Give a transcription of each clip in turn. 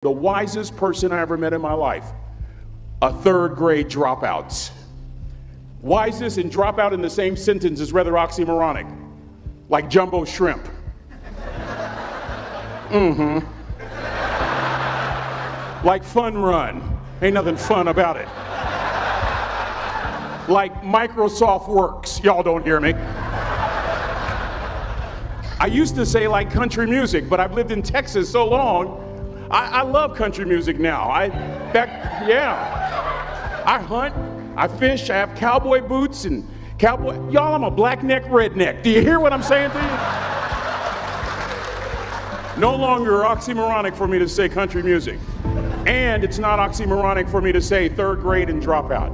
The wisest person I ever met in my life, a third grade dropout. Wisest and dropout in the same sentence is rather oxymoronic, like jumbo shrimp. Like fun run, ain't nothing fun about it. Like Microsoft Works, y'all don't hear me. I used to say like country music, but I've lived in Texas so long, I love country music now. I hunt, I fish, I have cowboy boots and cowboy, y'all, I'm a black neck redneck. Do you hear what I'm saying to you? No longer oxymoronic for me to say country music. And it's not oxymoronic for me to say third grade and dropout.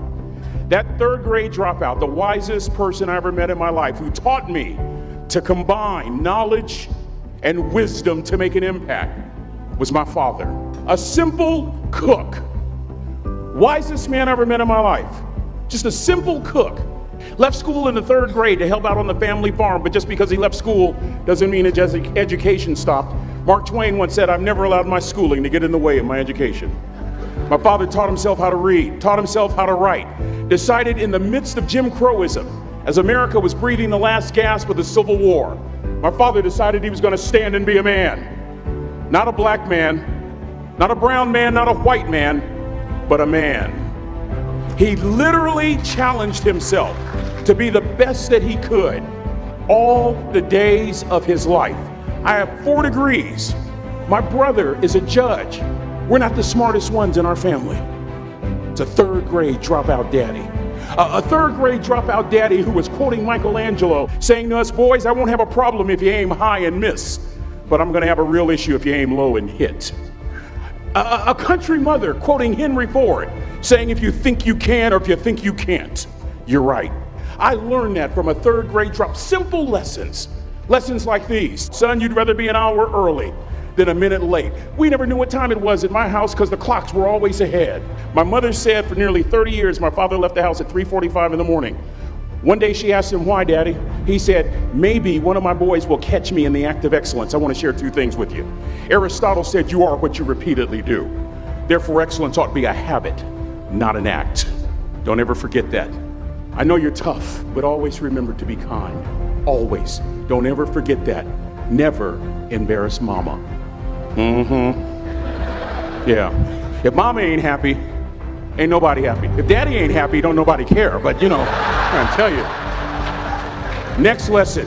That third grade dropout, the wisest person I ever met in my life, who taught me to combine knowledge and wisdom to make an impact, was my father. A simple cook. Wisest man I ever met in my life. Just a simple cook. Left school in the third grade to help out on the family farm, but just because he left school doesn't mean his education stopped. Mark Twain once said, "I've never allowed my schooling to get in the way of my education." My father taught himself how to read, taught himself how to write, decided in the midst of Jim Crowism, as America was breathing the last gasp of the Civil War, my father decided he was going to stand and be a man. Not a black man, not a brown man, not a white man, but a man. He literally challenged himself to be the best that he could all the days of his life. I have 4 degrees. My brother is a judge. We're not the smartest ones in our family. It's a third grade dropout daddy. A third grade dropout daddy who was quoting Michelangelo, saying to us, "Boys, I won't have a problem if you aim high and miss, but I'm going to have a real issue if you aim low and hit." A country mother quoting Henry Ford, saying, "If you think you can or if you think you can't, you're right." I learned that from a third grade drop. Simple lessons. Lessons like these. Son, you'd rather be an hour early than a minute late. We never knew what time it was at my house because the clocks were always ahead. My mother said for nearly 30 years, my father left the house at 3:45 in the morning. One day she asked him, "Why, Daddy?" He said, "Maybe one of my boys will catch me in the act of excellence. I want to share 2 things with you." Aristotle said, "You are what you repeatedly do." Therefore, excellence ought to be a habit, not an act. Don't ever forget that. I know you're tough, but always remember to be kind. Always. Don't ever forget that. Never embarrass mama. Yeah. If mama ain't happy, ain't nobody happy. If daddy ain't happy, don't nobody care. But you know, I'm trying to tell you. Next lesson.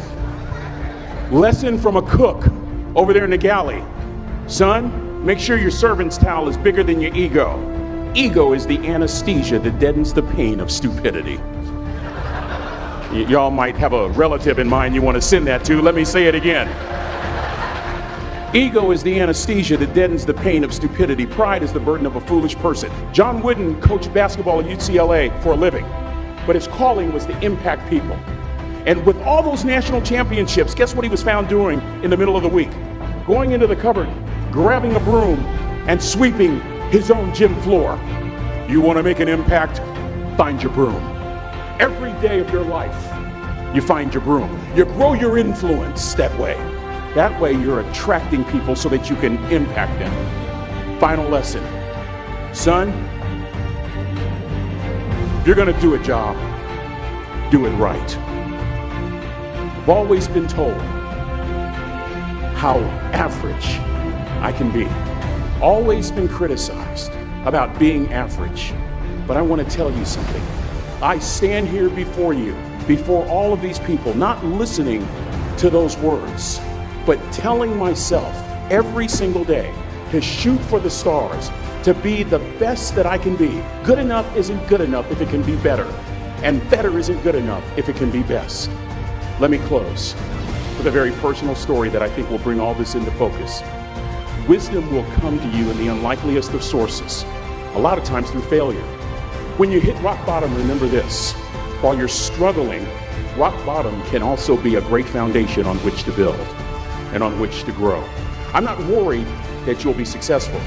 Lesson from a cook over there in the galley. Son, make sure your servant's towel is bigger than your ego. Ego is the anesthesia that deadens the pain of stupidity. Y'all might have a relative in mind you want to send that to. Let me say it again. Ego is the anesthesia that deadens the pain of stupidity. Pride is the burden of a foolish person. John Wooden coached basketball at UCLA for a living, but his calling was to impact people. And with all those national championships, guess what he was found doing in the middle of the week? Going into the cupboard, grabbing a broom, and sweeping his own gym floor. You want to make an impact? Find your broom. Every day of your life, you find your broom. You grow your influence that way. That way you're attracting people so that you can impact them. Final lesson. Son, if you're going to do a job, do it right. I've always been told how average I can be. Always been criticized about being average. But I want to tell you something. I stand here before you, before all of these people, not listening to those words, but telling myself every single day to shoot for the stars, to be the best that I can be. Good enough isn't good enough if it can be better, and better isn't good enough if it can be best. Let me close with a very personal story that I think will bring all this into focus. Wisdom will come to you in the unlikeliest of sources, a lot of times through failure. When you hit rock bottom, remember this. While you're struggling, rock bottom can also be a great foundation on which to build and on which to grow. I'm not worried that you'll be successful.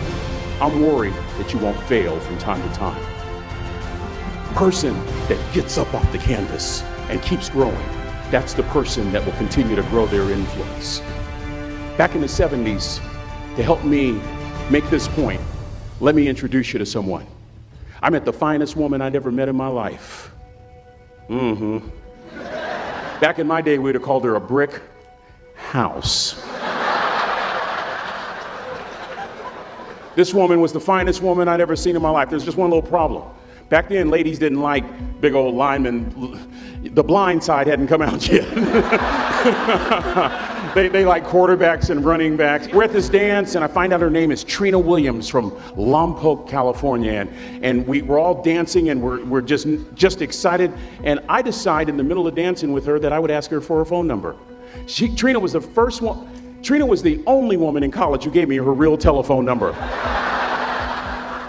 I'm worried that you won't fail from time to time. Person that gets up off the canvas and keeps growing, that's the person that will continue to grow their influence. Back in the 70s, to help me make this point, let me introduce you to someone. I met the finest woman I'd ever met in my life. Back in my day, we'd have called her a brick house. This woman was the finest woman I'd ever seen in my life. There's just one little problem. Back then, ladies didn't like big old linemen. The Blind Side hadn't come out yet. They like quarterbacks and running backs. We're at this dance, and I find out her name is Trina Williams from Lompoc, California. And we're all dancing, and we're just excited. And I decide in the middle of dancing with her that I would ask her for her phone number. Trina was the first one. Trina was the only woman in college who gave me her real telephone number.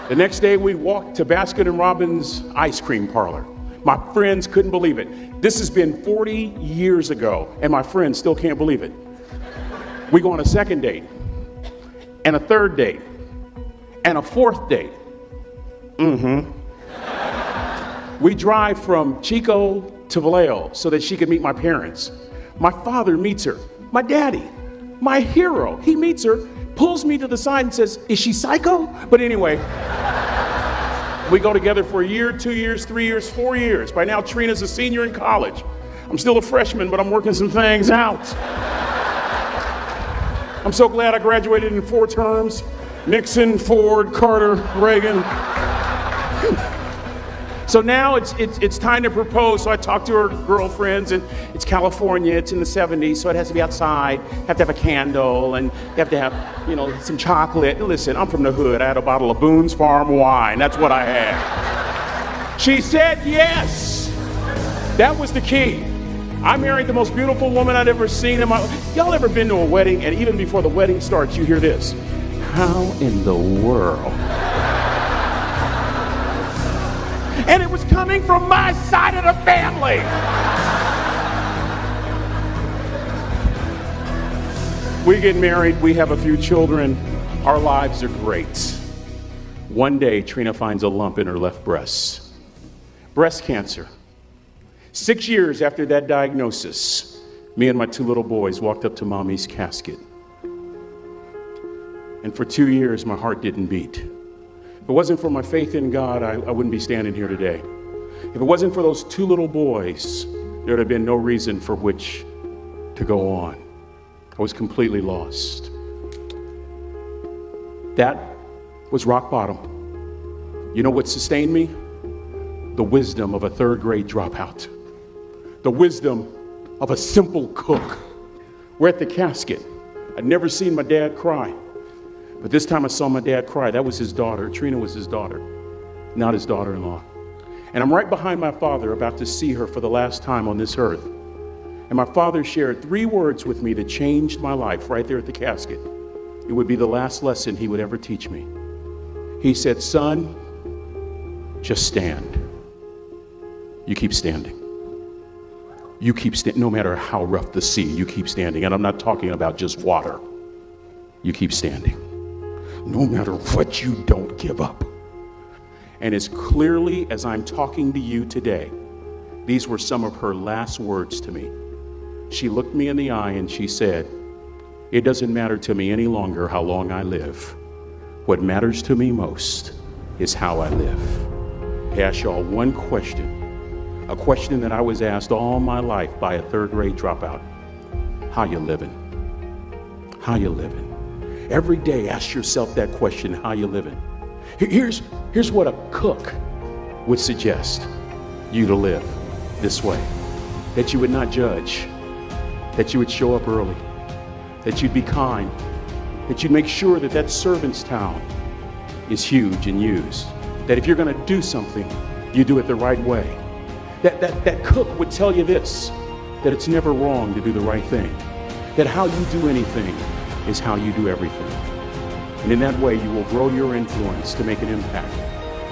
The next day, we walked to Baskin & Robbins ice cream parlor. My friends couldn't believe it. This has been 40 years ago, and my friends still can't believe it. We go on a second date, and a third date, and a fourth date. We drive from Chico to Vallejo so that she could meet my parents. My father meets her. My daddy, my hero, he meets her, pulls me to the side and says, "Is she psycho?" But anyway, we go together for a year, 2 years, 3 years, 4 years. By now, Trina's a senior in college. I'm still a freshman, but I'm working some things out. I'm so glad I graduated in 4 terms. Nixon, Ford, Carter, Reagan. So now it's time to propose. So I talk to her girlfriends, and it's California, it's in the 70s, so it has to be outside. Have to have a candle, and you have to have, some chocolate. Listen, I'm from the hood. I had a bottle of Boone's Farm wine. That's what I had. She said yes. That was the key. I married the most beautiful woman I'd ever seen in my life. Y'all ever been to a wedding, and even before the wedding starts, you hear this? How in the world? And it was coming from my side of the family. We get married, we have a few children, our lives are great. One day, Trina finds a lump in her left breast. Breast cancer. 6 years after that diagnosis, me and my 2 little boys walked up to Mommy's casket. And for 2 years, my heart didn't beat. If it wasn't for my faith in God, I wouldn't be standing here today. If it wasn't for those 2 little boys, there would have been no reason for which to go on. I was completely lost. That was rock bottom. You know what sustained me? The wisdom of a 3rd grade dropout. The wisdom of a simple cook. We're at the casket. I'd never seen my dad cry. But this time I saw my dad cry. That was his daughter. Trina was his daughter, not his daughter-in-law. And I'm right behind my father, about to see her for the last time on this earth. And my father shared 3 words with me that changed my life right there at the casket. It would be the last lesson he would ever teach me. He said, "Son, just stand. You keep standing. You keep standing, no matter how rough the sea, you keep standing." And I'm not talking about just water. You keep standing. No matter what, you don't give up. And as clearly as I'm talking to you today, these were some of her last words to me. She looked me in the eye and she said, "It doesn't matter to me any longer how long I live. What matters to me most is how I live." I ask y'all one question, a question that I was asked all my life by a 3rd grade dropout. How you living? How you living? Every day, ask yourself that question, how you living? Here's what a cook would suggest you to live this way. That you would not judge, that you would show up early, that you'd be kind, that you'd make sure that that servant's towel is huge and used, that if you're gonna do something, you do it the right way. That cook would tell you this, that it's never wrong to do the right thing, that how you do anything is how you do everything. And in that way, you will grow your influence to make an impact.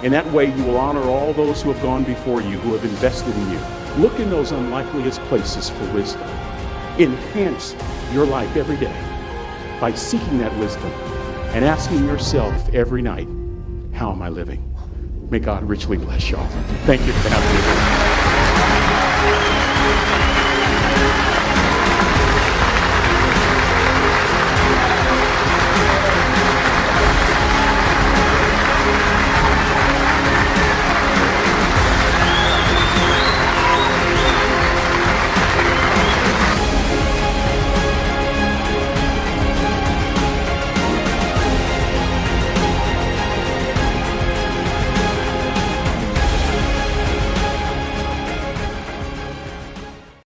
In that way, you will honor all those who have gone before you, who have invested in you. Look in those unlikeliest places for wisdom. Enhance your life every day by seeking that wisdom and asking yourself every night, how am I living? May God richly bless y'all. Thank you for having me.